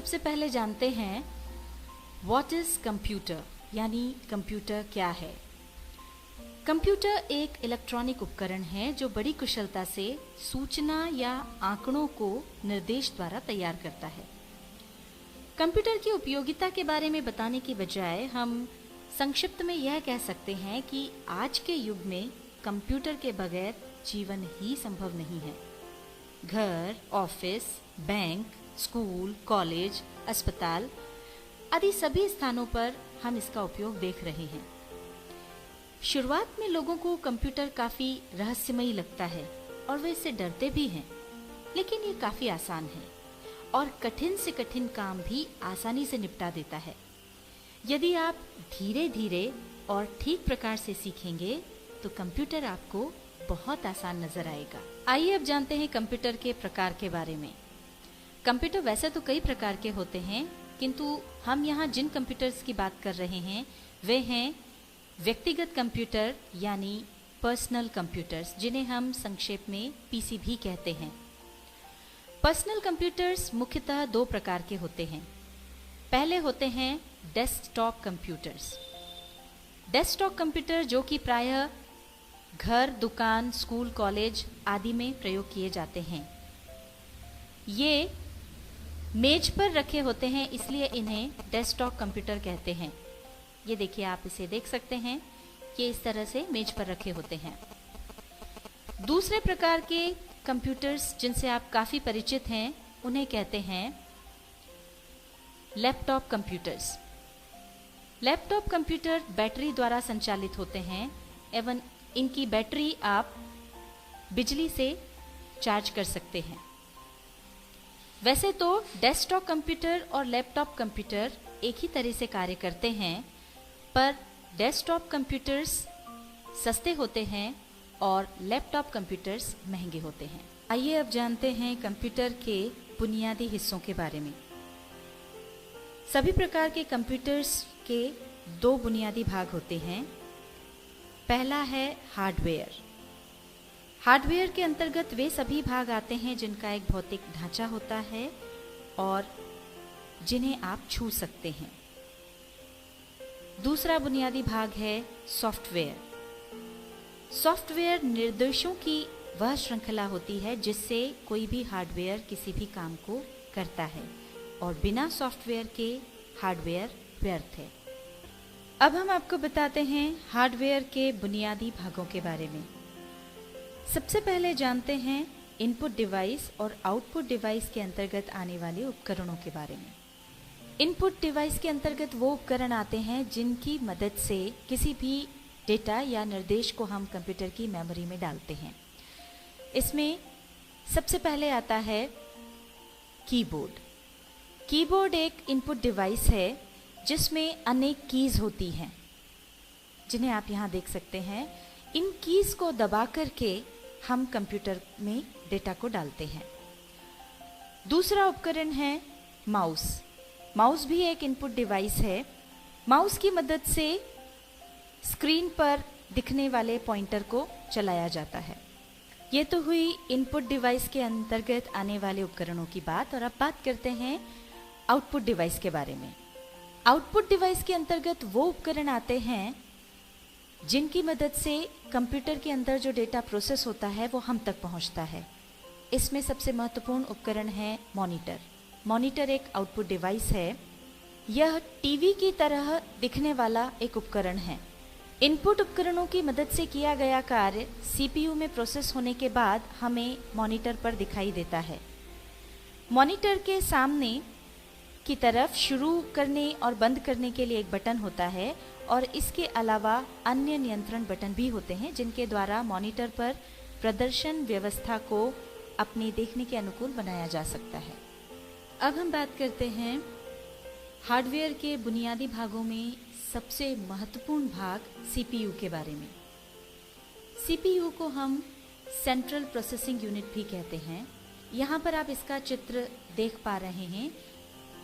सबसे पहले जानते हैं व्हाट इज कंप्यूटर, यानी कंप्यूटर क्या है। कंप्यूटर एक इलेक्ट्रॉनिक उपकरण है जो बड़ी कुशलता से सूचना या आंकड़ों को निर्देश द्वारा तैयार करता है। कंप्यूटर की उपयोगिता के बारे में बताने की बजाय हम संक्षिप्त में यह कह सकते हैं कि आज के युग में कंप्यूटर के बगैर जीवन ही संभव नहीं है। घर, ऑफिस, बैंक, स्कूल, कॉलेज, अस्पताल आदि सभी स्थानों पर हम इसका उपयोग देख रहे हैं। शुरुआत में लोगों को कंप्यूटर काफी रहस्यमयी लगता है और वे इससे डरते भी हैं, लेकिन ये काफी आसान है और कठिन से कठिन काम भी आसानी से निपटा देता है। यदि आप धीरे धीरे और ठीक प्रकार से सीखेंगे तो कंप्यूटर आपको बहुत आसान नजर आएगा। आइए अब जानते हैं कंप्यूटर के प्रकार के बारे में। कंप्यूटर वैसे तो कई प्रकार के होते हैं, किंतु हम यहाँ जिन कंप्यूटर्स की बात कर रहे हैं वे हैं व्यक्तिगत कंप्यूटर यानी पर्सनल कंप्यूटर्स, जिन्हें हम संक्षेप में पीसी भी कहते हैं। पर्सनल कंप्यूटर्स मुख्यतः दो प्रकार के होते हैं। पहले होते हैं डेस्कटॉप कंप्यूटर्स। डेस्कटॉप कंप्यूटर जो कि प्रायः घर, दुकान, स्कूल, कॉलेज आदि में प्रयोग किए जाते हैं। ये मेज पर रखे होते हैं, इसलिए इन्हें डेस्कटॉप कंप्यूटर कहते हैं। ये देखिए, आप इसे देख सकते हैं, ये इस तरह से मेज पर रखे होते हैं। दूसरे प्रकार के कंप्यूटर्स जिनसे आप काफी परिचित हैं उन्हें कहते हैं laptop computers. Laptop computer battery द्वारा संचालित होते हैं एवं इनकी बैटरी आप बिजली से चार्ज कर सकते हैं। वैसे तो डेस्कटॉप कंप्यूटर और लैपटॉप कंप्यूटर एक ही तरह से कार्य करते हैं, पर डेस्कटॉप कंप्यूटर्स सस्ते होते हैं और लैपटॉप कंप्यूटर्स महंगे होते हैं। आइए अब जानते हैं कंप्यूटर के बुनियादी हिस्सों के बारे में। सभी प्रकार के कंप्यूटर्स के दो बुनियादी भाग होते हैं। पहला है हार्डवेयर। हार्डवेयर के अंतर्गत वे सभी भाग आते हैं जिनका एक भौतिक ढांचा होता है और जिन्हें आप छू सकते हैं। दूसरा बुनियादी भाग है सॉफ्टवेयर। सॉफ्टवेयर निर्देशों की वह श्रृंखला होती है जिससे कोई भी हार्डवेयर किसी भी काम को करता है और बिना सॉफ्टवेयर के हार्डवेयर व्यर्थ है। अब हम आपको बताते हैं हार्डवेयर के बुनियादी भागों के बारे में। सबसे पहले जानते हैं इनपुट डिवाइस और आउटपुट डिवाइस के अंतर्गत आने वाले उपकरणों के बारे में। इनपुट डिवाइस के अंतर्गत वो उपकरण आते हैं जिनकी मदद से किसी भी डेटा या निर्देश को हम कंप्यूटर की मेमोरी में डालते हैं। इसमें सबसे पहले आता है कीबोर्ड। कीबोर्ड एक इनपुट डिवाइस है जिसमें अनेक कीज होती हैं, जिन्हें आप यहाँ देख सकते हैं। इन कीज को दबा करके हम कंप्यूटर में डेटा को डालते हैं। दूसरा उपकरण है माउस। माउस भी एक इनपुट डिवाइस है। माउस की मदद से स्क्रीन पर दिखने वाले पॉइंटर को चलाया जाता है। ये तो हुई इनपुट डिवाइस के अंतर्गत आने वाले उपकरणों की बात, और अब बात करते हैं आउटपुट डिवाइस के बारे में। आउटपुट डिवाइस के अंतर्गत वो उपकरण आते हैं जिनकी मदद से कंप्यूटर के अंदर जो डेटा प्रोसेस होता है वो हम तक पहुंचता है। इसमें सबसे महत्वपूर्ण उपकरण है मॉनिटर। मॉनिटर एक आउटपुट डिवाइस है। यह टीवी की तरह दिखने वाला एक उपकरण है। इनपुट उपकरणों की मदद से किया गया कार्य सीपीयू में प्रोसेस होने के बाद हमें मॉनिटर पर दिखाई देता है। मॉनिटर के सामने की तरफ शुरू करने और बंद करने के लिए एक बटन होता है और इसके अलावा अन्य नियंत्रण बटन भी होते हैं जिनके द्वारा मॉनिटर पर प्रदर्शन व्यवस्था को अपने देखने के अनुकूल बनाया जा सकता है। अब हम बात करते हैं हार्डवेयर के बुनियादी भागों में सबसे महत्वपूर्ण भाग सीपीयू के बारे में। सीपीयू को हम सेंट्रल प्रोसेसिंग यूनिट भी कहते हैं। यहाँ पर आप इसका चित्र देख पा रहे हैं।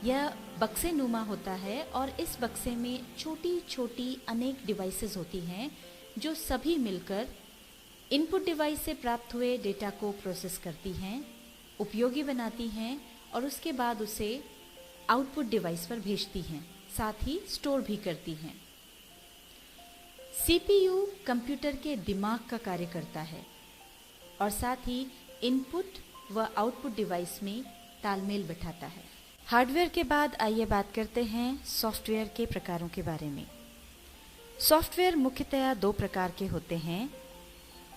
यह बक्से नुमा होता है और इस बक्से में छोटी छोटी अनेक डिवाइसेस होती हैं जो सभी मिलकर इनपुट डिवाइस से प्राप्त हुए डेटा को प्रोसेस करती हैं, उपयोगी बनाती हैं और उसके बाद उसे आउटपुट डिवाइस पर भेजती हैं, साथ ही स्टोर भी करती हैं। सीपीयू कंप्यूटर के दिमाग का कार्य करता है और साथ ही इनपुट व आउटपुट डिवाइस में तालमेल बिठाता है। हार्डवेयर के बाद आइए बात करते हैं सॉफ्टवेयर के प्रकारों के बारे में। सॉफ्टवेयर मुख्यतया 2 प्रकार के होते हैं।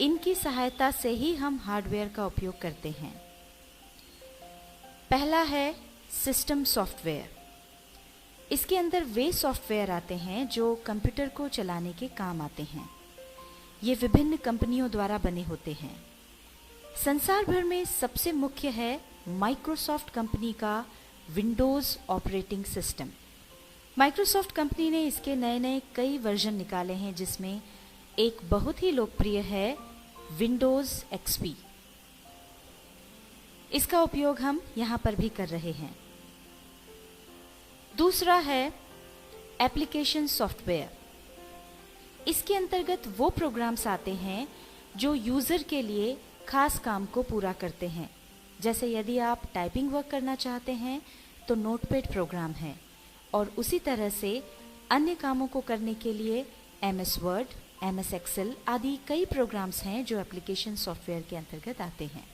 इनकी सहायता से ही हम हार्डवेयर का उपयोग करते हैं। पहला है सिस्टम सॉफ्टवेयर। इसके अंदर वे सॉफ्टवेयर आते हैं जो कंप्यूटर को चलाने के काम आते हैं। ये विभिन्न कंपनियों द्वारा बने होते हैं। संसार भर में सबसे मुख्य है माइक्रोसॉफ्ट कंपनी का Windows operating system. Microsoft company ने इसके नए नए कई वर्जन निकाले हैं, जिसमें एक बहुत ही लोकप्रिय है विंडोज़ एक्सपी। इसका उपयोग हम यहाँ पर भी कर रहे हैं। दूसरा है एप्लीकेशन सॉफ्टवेयर। इसके अंतर्गत वो प्रोग्राम्स आते हैं जो यूज़र के लिए खास काम को पूरा करते हैं। जैसे यदि आप टाइपिंग वर्क करना चाहते हैं तो नोटपैड प्रोग्राम है, और उसी तरह से अन्य कामों को करने के लिए MS वर्ड, MS एक्सेल आदि कई प्रोग्राम्स हैं जो एप्लीकेशन सॉफ्टवेयर के अंतर्गत आते हैं।